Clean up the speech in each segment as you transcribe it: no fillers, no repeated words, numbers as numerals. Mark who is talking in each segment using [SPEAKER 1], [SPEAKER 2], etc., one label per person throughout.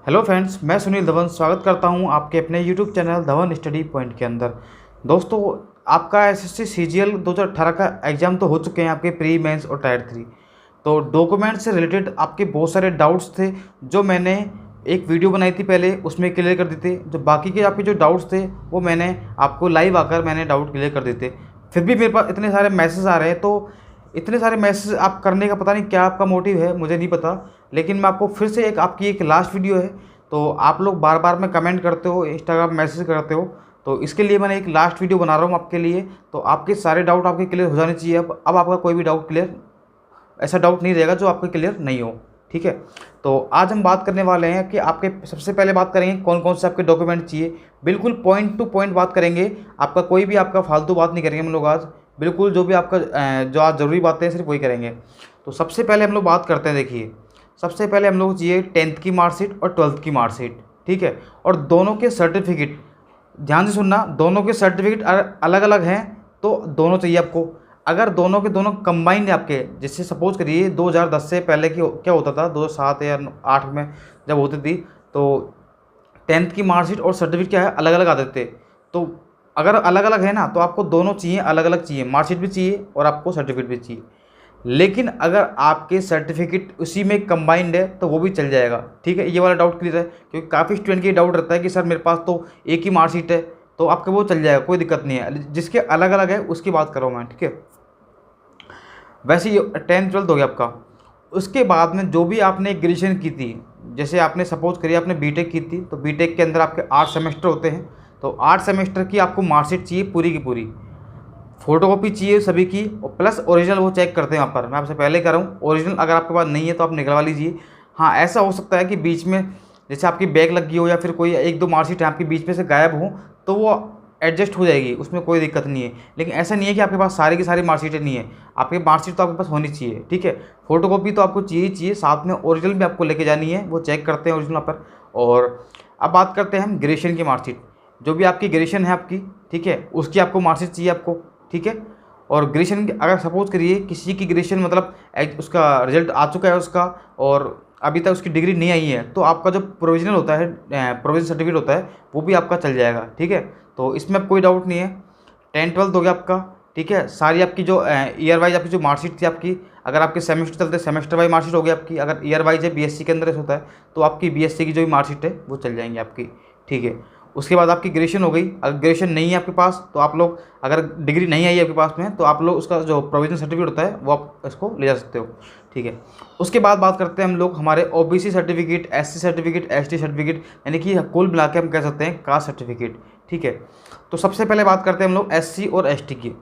[SPEAKER 1] Hello friends, मैं सुनील धवन स्वागत करता हूं आपके अपने YouTube channel Dhawan study point के अंदर। दोस्तों, आपका एसएससी सीजीएल 2018 का एग्ज़ाम तो हो चुके हैं, आपके प्री मेंस और टायर 3। तो डॉक्यूमेंट से रिलेटेड आपके बहुत सारे डाउट्स थे जो मैंने एक वीडियो बनाई थी पहले, उसमें क्लियर कर देते। जो बाकी के आपके जो डाउट्स थे वो मैंने आपको लाइव आकर मैंने डाउट क्लियर कर देते। फिर भी मेरे पास इतने सारे मैसेज आ रहे हैं, तो इतने सारे मैसेज आप करने का पता नहीं क्या आपका मोटिव है, मुझे नहीं पता। लेकिन मैं आपको फिर से आपकी एक लास्ट वीडियो है, तो आप लोग बार बार में कमेंट करते हो, इंस्टाग्राम मैसेज करते हो, तो इसके लिए मैंने एक लास्ट वीडियो बना रहा हूँ आपके लिए। तो आपके सारे डाउट आपके क्लियर हो जाने चाहिए। अब आपका कोई भी डाउट क्लियर, ऐसा डाउट नहीं रहेगा जो आपके क्लियर नहीं हो। ठीक है, तो आज हम बात करने वाले हैं कि आपके सबसे पहले बात करेंगे कौन कौन से आपके डॉक्यूमेंट चाहिए। बिल्कुल पॉइंट टू पॉइंट बात करेंगे, आपका कोई भी आपका फालतू बात नहीं करेंगे हम लोग आज। बिल्कुल जो भी आपका जो आज ज़रूरी बातें हैं सिर्फ वही करेंगे। तो सबसे पहले हम लोग बात करते हैं। देखिए, सबसे पहले हम लोग को चाहिए 10th की मार्कशीट और 12th की मार्कशीट। ठीक है, और दोनों के सर्टिफिकेट, ध्यान से सुनना, दोनों के सर्टिफिकेट अलग अलग हैं तो दोनों चाहिए आपको। अगर दोनों के दोनों कंबाइंड है आपके, जैसे सपोज करिए 2010 से पहले की क्या होता था, 2007 या 8 में जब होती थी, तो 10th की मार्कशीट और सर्टिफिकेट क्या है, अलग अलग आते थे। तो अगर अलग अलग है ना, तो आपको दोनों चाहिए, अलग अलग चाहिए, मार्कशीट भी चाहिए और आपको सर्टिफिकेट भी चाहिए। लेकिन अगर आपके सर्टिफिकेट उसी में कंबाइंड है तो वो भी चल जाएगा। ठीक है, ये वाला डाउट क्लियर है, क्योंकि काफ़ी स्टूडेंट के डाउट रहता है कि सर मेरे पास तो एक ही मार्कशीट है, तो आपके वो चल जाएगा, कोई दिक्कत नहीं है। जिसके अलग अलग है उसकी बात कर रहा हूँ मैं। ठीक है, वैसे ये 10th 12th हो गया आपका। उसके बाद में जो भी आपने ग्रेजुएशन की थी, जैसे आपने सपोज करिए आपने बीटेक की थी, तो बीटेक के अंदर आपके 8 सेमेस्टर होते हैं। तो 8 सेमेस्टर की आपको मार्कशीट चाहिए पूरी की पूरी, फोटोकॉपी चाहिए सभी की, और प्लस ओरिजिनल वो चेक करते हैं वहाँ पर। मैं आपसे पहले कह रहा हूँ, ओरिजिनल अगर आपके पास नहीं है तो आप निकलवा लीजिए। हाँ, ऐसा हो सकता है कि बीच में जैसे आपकी बैग लगी हो या फिर कोई एक दो मार्कशीट आपकी बीच में से गायब हो, तो वो एडजस्ट हो जाएगी, उसमें कोई दिक्कत नहीं है। लेकिन ऐसा नहीं है कि आपके पास सारी की सारी मार्कशीटें नहीं है, आपकी मार्कशीट तो आपके पास होनी चाहिए। ठीक है, फोटोकॉपी तो आपको चाहिए ही चाहिए, साथ में ओरिजिनल भी आपको लेके जानी है, वो चेक करते हैं ओरिजिनल पर। और अब बात करते हैं हम ग्रेजुएशन की मार्कशीट। जो भी आपकी ग्रेजुएशन है आपकी, ठीक है, उसकी आपको मार्कशीट चाहिए आपको। ठीक है, और ग्रेजुएशन अगर सपोज करिए किसी की ग्रेजुएशन मतलब उसका रिजल्ट आ चुका है उसका, और अभी तक उसकी डिग्री नहीं आई है, तो आपका जो प्रोविजनल होता है, प्रोविजनल सर्टिफिकेट होता है, वो भी आपका चल जाएगा। ठीक है, तो इसमें अब कोई डाउट नहीं है। 10th 12th हो गया आपका। ठीक है, सारी आपकी जो ईयर वाइज आपकी जो मार्कशीट थी आपकी, अगर आपके सेमेस्टर चलते सेमेस्टर वाइज मार्कशीट हो गई आपकी। अगर ईयर वाइज है, बीएससी के अंदर ऐसा होता है, तो आपकी बीएससी की जो भी मार्कशीट है वो चल जाएंगी आपकी। ठीक है, उसके बाद आपकी ग्रेजुएशन हो गई। अगर ग्रेजुएशन नहीं है आपके पास, तो आप लोग, अगर डिग्री नहीं आई है आपके पास में, तो आप लोग उसका जो प्रोविजनल सर्टिफिकेट होता है वो आप इसको ले जा सकते हो। ठीक है, उसके बाद बात करते हैं हम लोग हमारे OBC certificate, SC certificate, ST certificate, यानी कि कुल मिला के हम कह सकते हैं कास्ट सर्टिफिकेट। ठीक है, तो सबसे पहले बात करते हैं हम लोग एससी और एसटी की।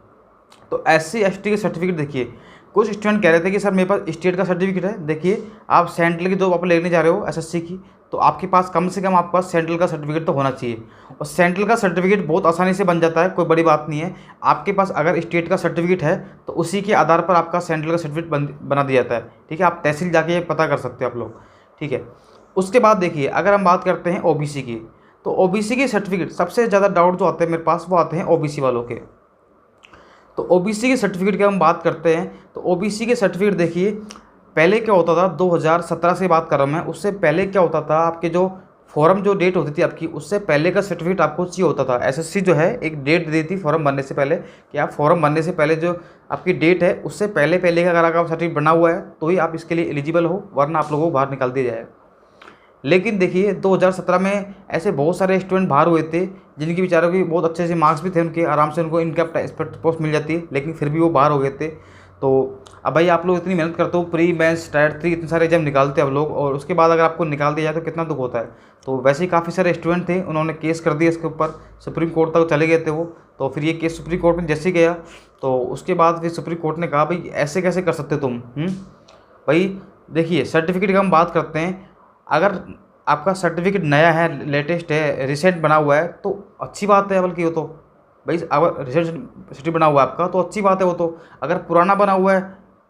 [SPEAKER 1] तो एससी एसटी के सर्टिफिकेट देखिए, कुछ स्टूडेंट कह रहे थे कि सर मेरे पास स्टेट का सर्टिफिकेट है। देखिए, आप सेंट्रल की जो आप लेने जा रहे हो एसएससी की, तो आपके पास कम से कम आपके पास सेंट्रल का सर्टिफिकेट तो होना चाहिए। और सेंट्रल का सर्टिफिकेट बहुत आसानी से बन जाता है, कोई बड़ी बात नहीं है। आपके पास अगर स्टेट का सर्टिफिकेट है तो उसी के आधार पर आपका सेंट्रल का सर्टिफिकेट बना दिया जाता है। ठीक है, आप तहसील जाके पता कर सकते हो आप लोग। ठीक है, उसके बाद देखिए, अगर हम बात करते हैं ओबीसी की, तो ओबीसी के सर्टिफिकेट सबसे ज़्यादा डाउट जो आते हैं मेरे पास, वो आते हैं ओबीसी वालों के। तो ओबीसी के सर्टिफिकेट की हम बात करते हैं, तो ओबीसी के सर्टिफिकेट देखिए, पहले क्या होता था, 2017 से बात कर रहा हूँ मैं, उससे पहले क्या होता था, आपके जो फॉर्म जो डेट होती थी आपकी, उससे पहले का सर्टिफिकेट आपको चाहिए होता था। एसएससी जो है एक डेट दी थी फॉर्म भरने से पहले, कि आप फॉर्म भरने से पहले जो आपकी डेट है उससे पहले पहले का अगर आपका सर्टिफिकेट बना हुआ है तो ही आप इसके लिए एलिजिबल हो, वरना आप लोगों को बाहर निकाल दिया जाएगा। लेकिन देखिए, 2017 में ऐसे बहुत सारे स्टूडेंट बाहर हुए थे जिनकी बेचारों की बहुत अच्छे से मार्क्स भी थे उनके, आराम से उनको इनकम टैक्स पोस्ट मिल जाती है, लेकिन फिर भी वो बाहर हो गए थे। तो अब भाई आप लोग इतनी मेहनत करते हो, प्री मेंस टायर 3 इतने सारे एग्जाम निकालते हैं आप लोग, और उसके बाद अगर आपको निकाल दिया जाए तो कितना दुख होता है। तो वैसे ही काफ़ी सारे स्टूडेंट थे, उन्होंने केस कर दिया इसके ऊपर, सुप्रीम कोर्ट तक चले गए थे वो। तो फिर ये केस सुप्रीम कोर्ट में जैसे ही गया, तो उसके बाद फिर सुप्रीम कोर्ट ने कहा भाई ऐसे कैसे कर सकते तुम। भाई देखिए, सर्टिफिकेट की हम बात करते हैं, अगर आपका सर्टिफिकेट नया है, लेटेस्ट है, रिसेंट बना हुआ है, तो अच्छी बात है। बल्कि वो तो भाई अगर रिसेंट सर्टिफिकेट बना हुआ है आपका तो अच्छी बात है। वो तो अगर पुराना बना हुआ है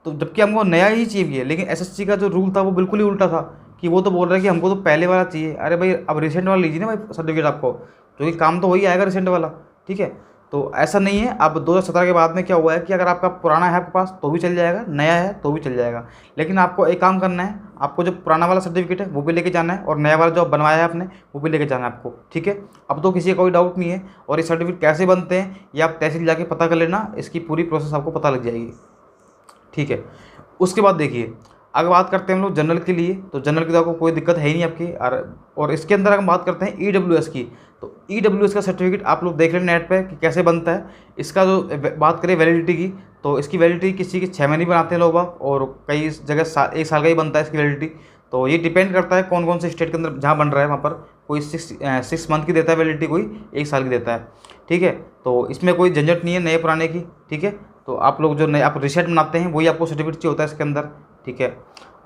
[SPEAKER 1] तो जबकि हमको नया ही चाहिए, लेकिन एसएससी का जो रूल था वो बिल्कुल ही उल्टा था, कि वो तो बोल रहा है कि हमको तो पहले वाला चाहिए। अरे भाई, अब रिसेंट वाला लीजिए ना भाई सर्टिफिकेट आपको, क्योंकि काम तो वही आएगा रिसेंट वाला। ठीक है, तो ऐसा नहीं है। अब 2017 के बाद में क्या हुआ है कि अगर आपका पुराना है आपके पास तो भी चल जाएगा, नया है तो भी चल जाएगा। लेकिन आपको एक काम करना है, आपको जो पुराना वाला सर्टिफिकेट है वो भी लेके जाना है और नया वाला जो बनवाया है आपने वो भी लेके जाना है आपको, ठीक है। अब तो किसी का कोई डाउट नहीं है। और ये सर्टिफिकेट कैसे बनते हैं ये आप तहसील जाके पता कर लेना, इसकी पूरी प्रोसेस आपको पता लग जाएगी, ठीक है। उसके बाद देखिए, अगर बात करते हैं हम लोग जनरल के लिए, तो जनरल की तो आपको कोई दिक्कत है ही नहीं आपकी। और इसके अंदर अगर बात करते हैं EWS की, तो EWS का सर्टिफिकेट आप लोग देख लें नेट पे कि कैसे बनता है। इसका जो बात करें वैलिडिटी की, तो इसकी वैलिडिटी किसी की 6 महीने बनाते हैं लोग बाग, और कई जगह 1 साल का ही बनता है इसकी वैलिडिटी। तो ये डिपेंड करता है कौन कौन से स्टेट के अंदर जहाँ बन रहा है वहाँ पर कोई 6 मंथ की देता है वैलिडिटी, कोई 1 साल की देता है, ठीक है। तो इसमें कोई झंझट नहीं है नए पुराने की, ठीक है। तो आप लोग जो नए आप रिसेट बनाते हैं वही आपको सर्टिफिकेट चाहिए होता है इसके अंदर, ठीक है।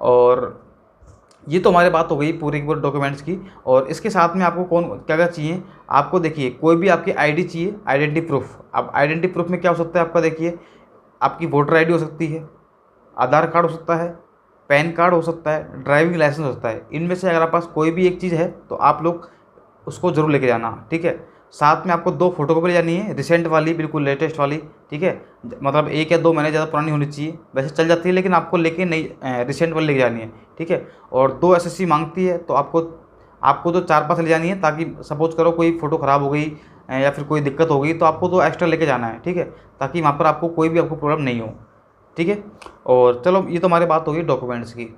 [SPEAKER 1] और ये तो हमारी बात हो गई पूरी की पूरी डॉक्यूमेंट्स की। और इसके साथ में आपको कौन क्या क्या चाहिए, आपको देखिए कोई भी आपकी आईडी चाहिए, आइडेंटिटी प्रूफ। अब आइडेंटिटी प्रूफ में क्या हो सकता है आपका, देखिए आपकी वोटर आईडी हो सकती है, आधार कार्ड हो सकता है, पैन कार्ड हो सकता है, ड्राइविंग लाइसेंस हो सकता है। इनमें से अगर आपके पास कोई भी एक चीज़ है तो आप लोग उसको ज़रूर लेके जाना, ठीक है। साथ में आपको 2 फोटोकॉपी ले जानी है, रिसेंट वाली, बिल्कुल लेटेस्ट वाली, ठीक है। मतलब 1 या 2 महीने ज़्यादा पुरानी होनी चाहिए, वैसे चल जाती है लेकिन आपको लेके नई रिसेंट वाली लेके जानी है, ठीक है। और 2 SSC मांगती है, तो आपको तो 4-5 ले जानी है, ताकि सपोज करो कोई फ़ोटो ख़राब हो गई या फिर कोई दिक्कत हो गई तो आपको तो एक्स्ट्रा लेके जाना है, ठीक है, ताकि वहाँ पर आपको कोई भी आपको प्रॉब्लम नहीं हो, ठीक है। और चलो ये तो हमारी बात होगी डॉक्यूमेंट्स की।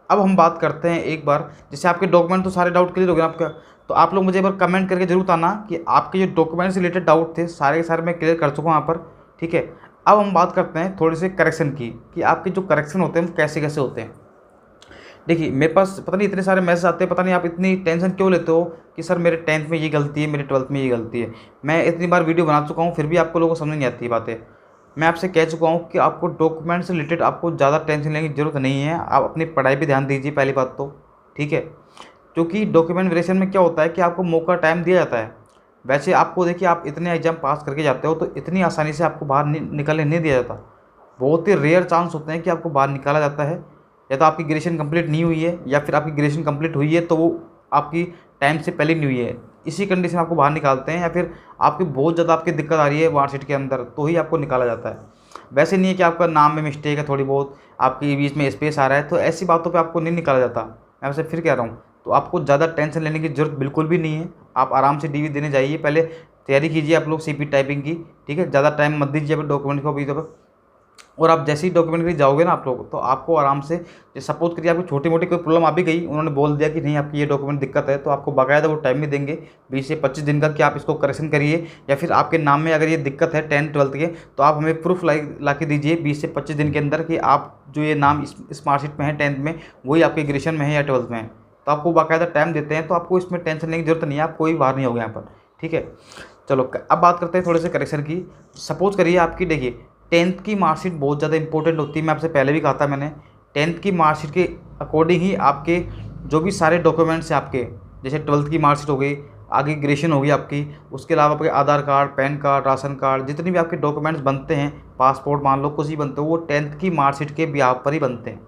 [SPEAKER 1] अब हम बात करते हैं एक बार, जैसे आपके डॉक्यूमेंट तो सारे डाउट क्लियर हो गए आपका, तो आप लोग मुझे एक बार कमेंट करके जरूर बताना कि आपके जो डॉक्यूमेंट से रिलेटेड डाउट थे सारे के सारे मैं क्लियर कर चुका हूँ यहाँ पर, ठीक है। अब हम बात करते हैं थोड़े से करेक्शन की, कि आपके जो करेक्शन होते हैं वो कैसे कैसे होते हैं। देखिए मेरे पास पता नहीं इतने सारे मैसेज आते हैं, पता नहीं आप इतनी टेंशन क्यों लेते हो कि सर मेरे 10th में ये गलती है, मेरे 12th में ये गलती है। मैं इतनी बार वीडियो बना चुका हूँ फिर भी आपको लोगों को समझ नहीं आती बातें। मैं आपसे कह चुका हूँ कि आपको डॉक्यूमेंट से रिलेटेड आपको ज़्यादा टेंशन लेने की ज़रूरत नहीं है, आप अपनी पढ़ाई पे ध्यान दीजिए पहली बात तो, ठीक है। क्योंकि डॉक्यूमेंट वेरिएशन में क्या होता है कि आपको मौका टाइम दिया जाता है। वैसे आपको देखिए आप इतने एग्जाम पास करके जाते हो तो इतनी आसानी से आपको बाहर निकलने नहीं दिया जाता। बहुत ही रेयर चांस होते हैं कि आपको बाहर निकाला जाता है, या तो आपकी ग्रेजुएशन कंप्लीट नहीं हुई है, या फिर आपकी ग्रेजुएशन कंप्लीट हुई है तो वो आपकी टाइम से पहले नहीं हुई है, इसी कंडीशन में आपको बाहर निकालते हैं, या फिर आपकी बहुत ज़्यादा आपकी दिक्कत आ रही है मार्कशीट के अंदर तो ही आपको निकाला जाता है। वैसे नहीं है कि आपका नाम में मिस्टेक है, थोड़ी बहुत आपकी बीच में स्पेस आ रहा है, तो ऐसी बातों पे आपको नहीं निकाला जाता। मैं आपसे फिर कह रहा हूँ, तो आपको ज़्यादा टेंशन लेने की ज़रूरत बिल्कुल भी नहीं है। आप आराम से DV देने जाइए, पहले तैयारी कीजिए आप लोग CP टाइपिंग की, ठीक है। ज़्यादा टाइम मत दीजिए अभी डॉक्यूमेंट को अभी तक। और आप जैसे ही डॉक्यूमेंट के लिए जाओगे ना आप लोग, तो आपको आराम से, सपोज करिए आपको छोटी मोटी कोई प्रॉब्लम आ भी गई, उन्होंने बोल दिया कि नहीं आपकी ये डॉक्यूमेंट दिक्कत है, तो आपको बाकायदा वो टाइम भी देंगे 20 से 25 दिन का कि आप इसको करेक्शन करिए। या फिर आपके नाम में अगर ये दिक्कत है 10th 12th के, तो आप हमें प्रूफ ला के दीजिए 20 से 25 दिन के अंदर कि आप जो ये नाम इस मार्कशीट में है 10th में, वही आपके ग्रेजुएशन में है या 12th में है। तो आपको बाकायदा टाइम देते हैं, तो आपको इसमें टेंशन लेने की जरूरत नहीं है, आप कोई बाहर नहीं होगा यहाँ पर, ठीक है। चलो अब बात करते हैं थोड़े से करेक्शन की। सपोज करिए आपकी, देखिए 10th की मार्कशीट बहुत ज़्यादा इंपॉर्टेंट होती है, मैं आपसे पहले भी कहा था मैंने। 10th की मार्कशीट के अकॉर्डिंग ही आपके जो भी सारे डॉक्यूमेंट्स हैं आपके, जैसे 12th की मार्कशीट हो गई, आगे ग्रेजुएशन होगी आपकी, उसके अलावा आपके Aadhaar card, PAN card, ration card, जितने भी आपके डॉक्यूमेंट्स बनते हैं, पासपोर्ट मान लो कुछ ही बनते हो, वो 10th की मार्कशीट के बिहाव पर ही बनते हैं।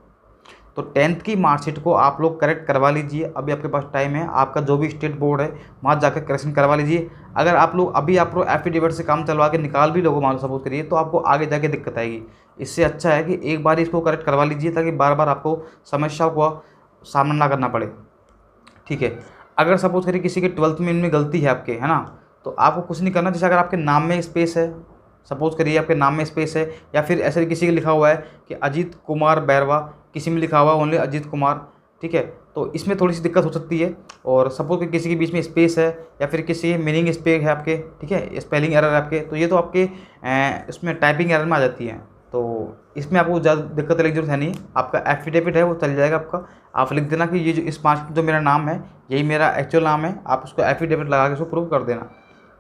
[SPEAKER 1] तो 10th की मार्कशीट को आप लोग करेक्ट करवा लीजिए, अभी आपके पास टाइम है। आपका जो भी स्टेट बोर्ड है वहाँ जाकर करेक्शन करवा लीजिए। अगर आप लोग अभी आप लोग एफिडेविट से काम चलवा के निकाल भी लोगों मान लो सपोज करिए, तो आपको आगे जाके दिक्कत आएगी। इससे अच्छा है कि एक बार इसको करेक्ट करवा लीजिए, ताकि बार बार आपको समस्याओं का सामना ना करना पड़े, ठीक है। अगर सपोज करिए किसी के 12th में इनमें गलती है आपके, है ना, तो आपको कुछ नहीं करना। जैसे अगर आपके नाम में स्पेस है, सपोज करिए आपके नाम में स्पेस है, या फिर ऐसे किसी के लिखा हुआ है कि अजीत कुमार बैरवा, किसी में लिखा हुआ ओनली अजीत कुमार, ठीक है, तो इसमें थोड़ी सी दिक्कत हो सकती है। और सपोज कि किसी के बीच में स्पेस है, या फिर किसी मीनिंग स्पेस है आपके, ठीक है, स्पेलिंग एरर है आपके, तो ये तो आपके इसमें टाइपिंग एरर में आ जाती है। तो इसमें आपको ज़्यादा दिक्कत लेने की जरूरत है नहीं। आपका एफिडेविट है वो चल जाएगा आपका। आप लिख देना कि ये जो इस मार्क्स जो मेरा नाम है यही मेरा एक्चुअल नाम है, आप उसको एफिडेविट लगा के उसको प्रूव कर देना,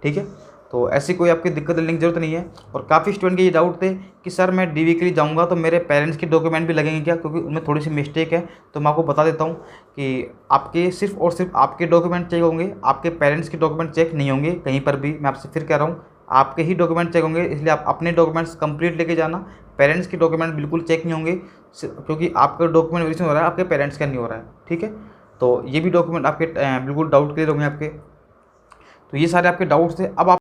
[SPEAKER 1] ठीक है। तो ऐसी कोई आपकी दिक्कत लेने की ज़रूरत नहीं है। और काफ़ी स्टूडेंट के ये डाउट थे कि सर मैं DV के लिए जाऊँगा तो मेरे पेरेंट्स के डॉक्यूमेंट भी लगेंगे क्या, क्योंकि उनमें थोड़ी सी मिस्टेक है। तो मैं आपको बता देता हूँ कि आपके सिर्फ और सिर्फ आपके डॉक्यूमेंट चेक होंगे, आपके पेरेंट्स के डॉक्यूमेंट चेक नहीं होंगे कहीं पर भी। मैं आपसे फिर कह रहा हूँ, आपके ही डॉक्यूमेंट चेक होंगे, इसलिए आप अपने डॉक्यूमेंट्स कंप्लीट लेके जाना। पेरेंट्स के डॉक्यूमेंट बिल्कुल चेक नहीं होंगे, क्योंकि आपका डॉक्यूमेंट वेरिफिकेशन हो रहा है, आपके पेरेंट्स का नहीं हो रहा है, ठीक है। तो ये भी डॉक्यूमेंट आपके बिल्कुल डाउट क्लियर होंगे आपके। तो ये सारे आपके डाउट्स थे। अब आप